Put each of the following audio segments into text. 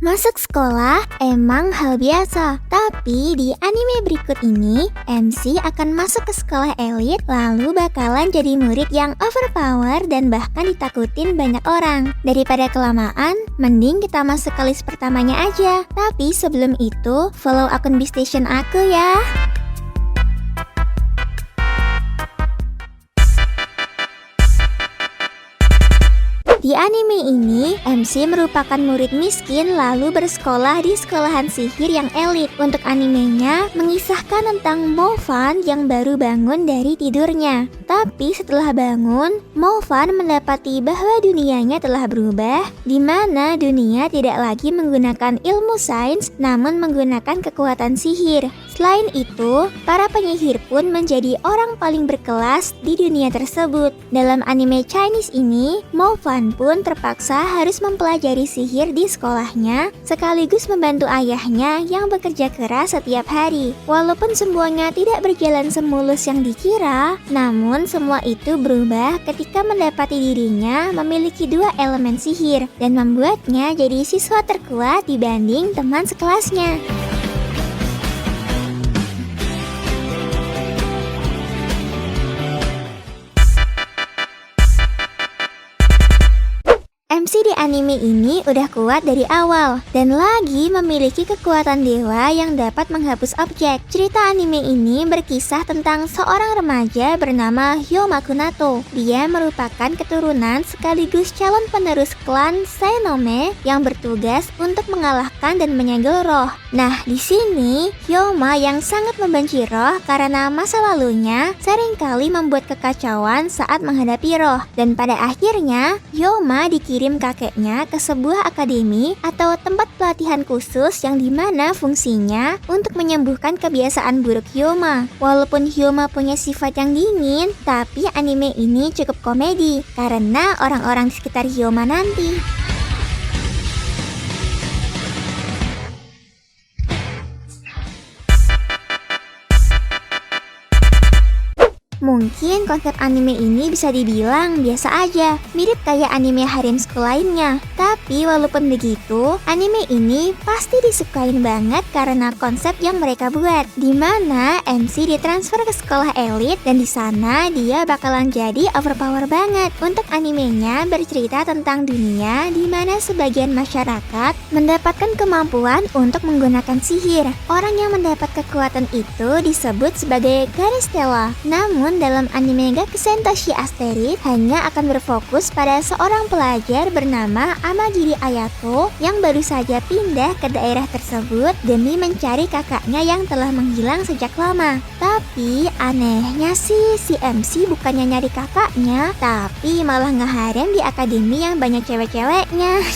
Masuk sekolah emang hal biasa, tapi di anime berikut ini, MC akan masuk ke sekolah elit lalu bakalan jadi murid yang overpower dan bahkan ditakutin banyak orang. Daripada kelamaan, mending kita masuk ke list pertamanya aja. Tapi sebelum itu, follow akun Beastation aku ya. Di anime ini, MC merupakan murid miskin lalu bersekolah di sekolahan sihir yang elit. Untuk animenya, mengisahkan tentang Moufan yang baru bangun dari tidurnya. Tapi setelah bangun, Moufan mendapati bahwa dunianya telah berubah, di mana dunia tidak lagi menggunakan ilmu sains, namun menggunakan kekuatan sihir. Selain itu, para penyihir pun menjadi orang paling berkelas di dunia tersebut. Dalam anime Chinese ini, Moufan pun terpaksa harus mempelajari sihir di sekolahnya, sekaligus membantu ayahnya yang bekerja keras setiap hari. Walaupun semuanya tidak berjalan semulus yang dikira, namun semua itu berubah ketika mendapati dirinya memiliki dua elemen sihir dan membuatnya jadi siswa terkuat dibanding teman sekelasnya. MC di anime ini udah kuat dari awal dan lagi memiliki kekuatan dewa yang dapat menghapus objek. Cerita anime ini berkisah tentang seorang remaja bernama Hyoma Kunato. Dia merupakan keturunan sekaligus calon penerus klan Saenome yang bertugas untuk mengalahkan dan menyegel roh. Nah, di sini Hyoma yang sangat membenci roh karena masa lalunya seringkali membuat kekacauan saat menghadapi roh, dan pada akhirnya Hyoma dikirim kakeknya ke sebuah akademi atau tempat pelatihan khusus yang dimana fungsinya untuk menyembuhkan kebiasaan buruk Hyoma. Walaupun Hyoma punya sifat yang dingin, tapi anime ini cukup komedi karena orang-orang di sekitar Hyoma nanti. Mungkin konsep anime ini bisa dibilang biasa aja, mirip kayak anime harem school lainnya. Tapi walaupun begitu, anime ini pasti disukain banget karena konsep yang mereka buat, dimana MC ditransfer ke sekolah elit dan di sana dia bakalan jadi overpower banget. Untuk animenya bercerita tentang dunia di mana sebagian masyarakat mendapatkan kemampuan untuk menggunakan sihir. Orang yang mendapat kekuatan itu disebut sebagai Garistella. Namun dalam anime Gakusen Toshi Asteroid hanya akan berfokus pada seorang pelajar bernama Amagiri Ayato yang baru saja pindah ke daerah tersebut demi mencari kakaknya yang telah menghilang sejak lama. Tapi anehnya sih si MC bukannya nyari kakaknya, tapi malah ngeharem di akademi yang banyak cewek-ceweknya.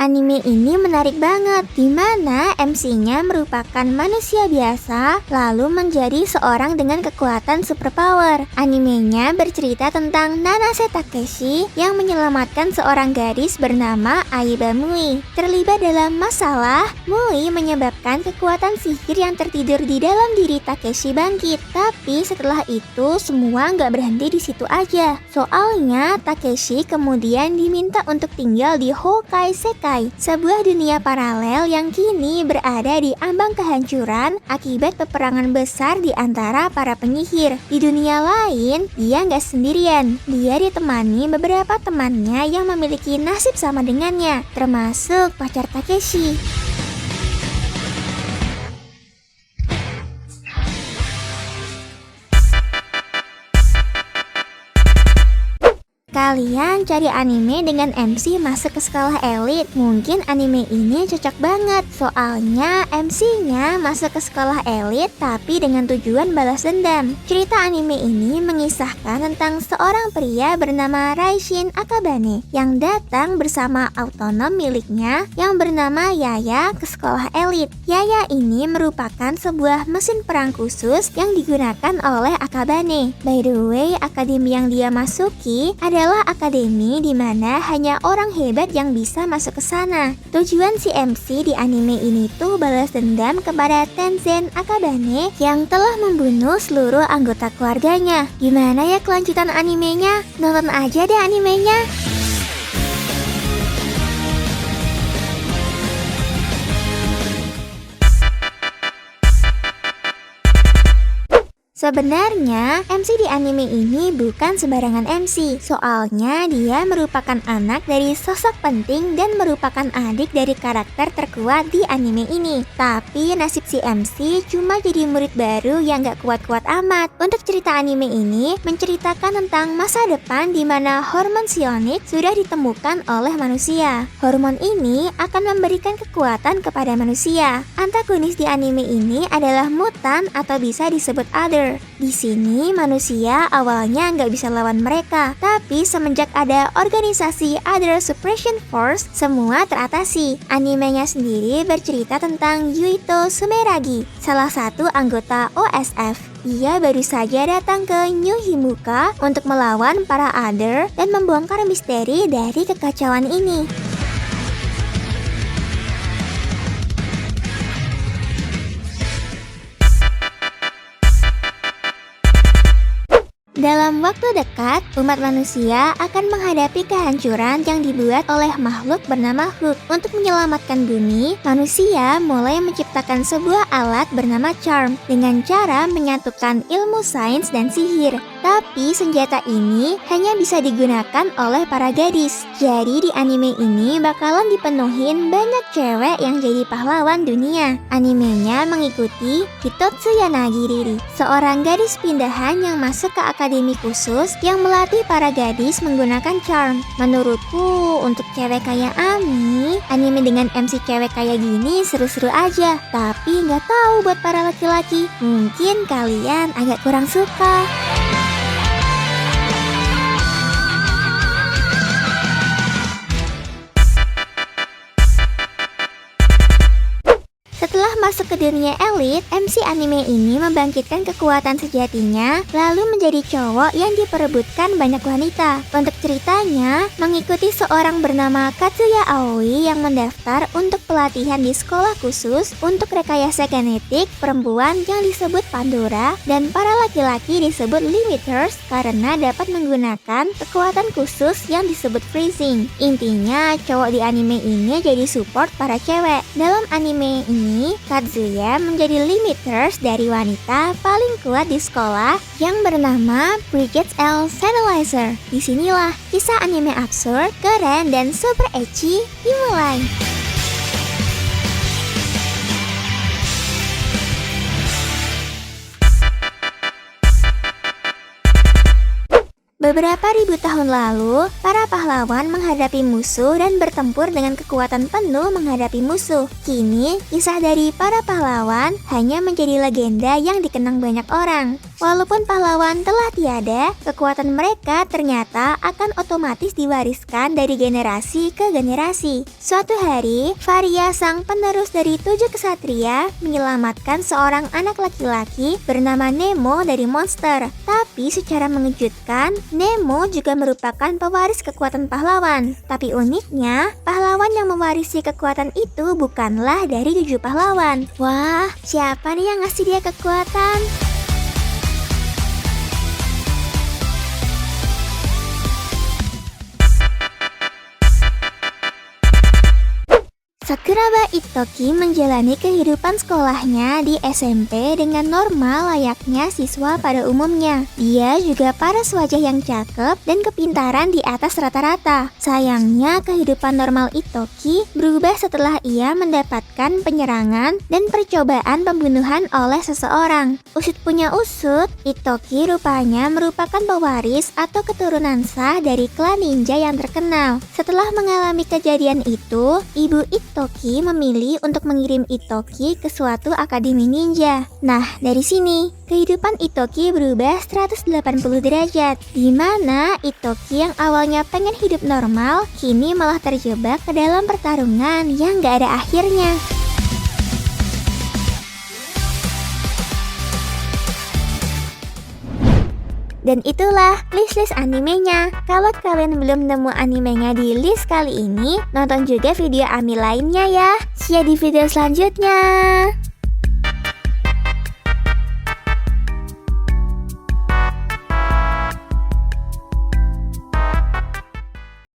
Anime ini menarik banget, dimana MC-nya merupakan manusia biasa lalu menjadi seorang dengan kekuatan superpower. Animenya bercerita tentang Nanase Takeshi yang menyelamatkan seorang gadis bernama Aiba Mui. Terlibat dalam masalah, Mui menyebabkan kekuatan sihir yang tertidur di dalam diri Takeshi bangkit. Tapi setelah itu semua nggak berhenti di situ aja. Soalnya Takeshi kemudian diminta untuk tinggal di Hokai Sekai, sebuah dunia paralel yang kini berada di ambang kehancuran akibat peperangan besar di antara para penyihir. Di dunia lain, dia nggak sendirian. Dia ditemani beberapa temannya yang memiliki nasib sama dengannya, termasuk pacar Takeshi. Kalian cari anime dengan MC masuk ke sekolah elit, mungkin anime ini cocok banget. Soalnya MC-nya masuk ke sekolah elit tapi dengan tujuan balas dendam. Cerita anime ini mengisahkan tentang seorang pria bernama Raishin Akabane yang datang bersama autonom miliknya yang bernama Yaya ke sekolah elit. Yaya ini merupakan sebuah mesin perang khusus yang digunakan oleh Akabane. By the way, akademi yang dia masuki adalah adalah akademi di mana hanya orang hebat yang bisa masuk ke sana. Tujuan si MC di anime ini tuh balas dendam kepada Tenzen Akabane yang telah membunuh seluruh anggota keluarganya. Gimana ya kelanjutan animenya? Nonton aja deh animenya. Sebenarnya, MC di anime ini bukan sembarangan MC. Soalnya dia merupakan anak dari sosok penting dan merupakan adik dari karakter terkuat di anime ini. Tapi nasib si MC cuma jadi murid baru yang gak kuat-kuat amat. Untuk cerita anime ini menceritakan tentang masa depan di mana hormon sionik sudah ditemukan oleh manusia. Hormon ini akan memberikan kekuatan kepada manusia. Antagonis di anime ini adalah mutan atau bisa disebut other. Di sini manusia awalnya nggak bisa lawan mereka, tapi semenjak ada organisasi Other Suppression Force, semua teratasi. Animenya sendiri bercerita tentang Yuito Sumeragi, salah satu anggota OSF. Ia baru saja datang ke New Himuka untuk melawan para Other dan membongkar misteri dari kekacauan ini. Dalam waktu dekat, umat manusia akan menghadapi kehancuran yang dibuat oleh makhluk bernama Hook. Untuk menyelamatkan bumi, manusia mulai menciptakan sebuah alat bernama Charm dengan cara menyatukan ilmu sains dan sihir. Tapi senjata ini hanya bisa digunakan oleh para gadis. Jadi di anime ini bakalan dipenuhin banyak cewek yang jadi pahlawan dunia. Animenya mengikuti Hitotsu Yanagi Riri, seorang gadis pindahan yang masuk ke akademi khusus yang melatih para gadis menggunakan charm. Menurutku untuk cewek kayak Ami, anime dengan MC cewek kayak gini seru-seru aja. Tapi nggak tahu buat para laki-laki, mungkin kalian agak kurang suka. Setelah masuk ke dunia elit, MC anime ini membangkitkan kekuatan sejatinya, lalu menjadi cowok yang diperebutkan banyak wanita. Untuk ceritanya, mengikuti seorang bernama Katsuya Aoi yang mendaftar untuk pelatihan di sekolah khusus untuk rekayasa genetik perempuan yang disebut Pandora, dan para laki-laki disebut Limiters karena dapat menggunakan kekuatan khusus yang disebut Freezing. Intinya, cowok di anime ini jadi support para cewek. Dalam anime ini, Katsuya menjadi limiters dari wanita paling kuat di sekolah yang bernama Bridget L. Sennelizer. Disinilah kisah anime absurd, keren, dan super ecchi dimulai. Beberapa ribu tahun lalu, para pahlawan menghadapi musuh dan bertempur dengan kekuatan penuh menghadapi musuh. Kini, kisah dari para pahlawan hanya menjadi legenda yang dikenang banyak orang. Walaupun pahlawan telah tiada, kekuatan mereka ternyata akan otomatis diwariskan dari generasi ke generasi. Suatu hari, Varia, sang penerus dari 7 kesatria, menyelamatkan seorang anak laki-laki bernama Nemo dari monster. Tapi secara mengejutkan, Nemo juga merupakan pewaris kekuatan pahlawan. Tapi uniknya, pahlawan yang mewarisi kekuatan itu bukanlah dari 7 pahlawan. Wah, siapa nih yang ngasih dia kekuatan? Sakuraba Itoki menjalani kehidupan sekolahnya di SMP dengan normal layaknya siswa pada umumnya. Dia juga paras wajah yang cakep dan kepintaran di atas rata-rata. Sayangnya kehidupan normal Itoki berubah setelah ia mendapatkan penyerangan dan percobaan pembunuhan oleh seseorang. Usut punya usut, Itoki rupanya merupakan pewaris atau keturunan sah dari klan ninja yang terkenal. Setelah mengalami kejadian itu, ibu Itoki memilih untuk mengirim Itoki ke suatu akademi ninja. Nah, dari sini, kehidupan Itoki berubah 180 derajat, di mana Itoki yang awalnya pengen hidup normal, kini malah terjebak ke dalam pertarungan yang gak ada akhirnya. Dan itulah list-list animenya. Kalau kalian belum nemu animenya di list kali ini, nonton juga video Ami lainnya ya. See you di video selanjutnya.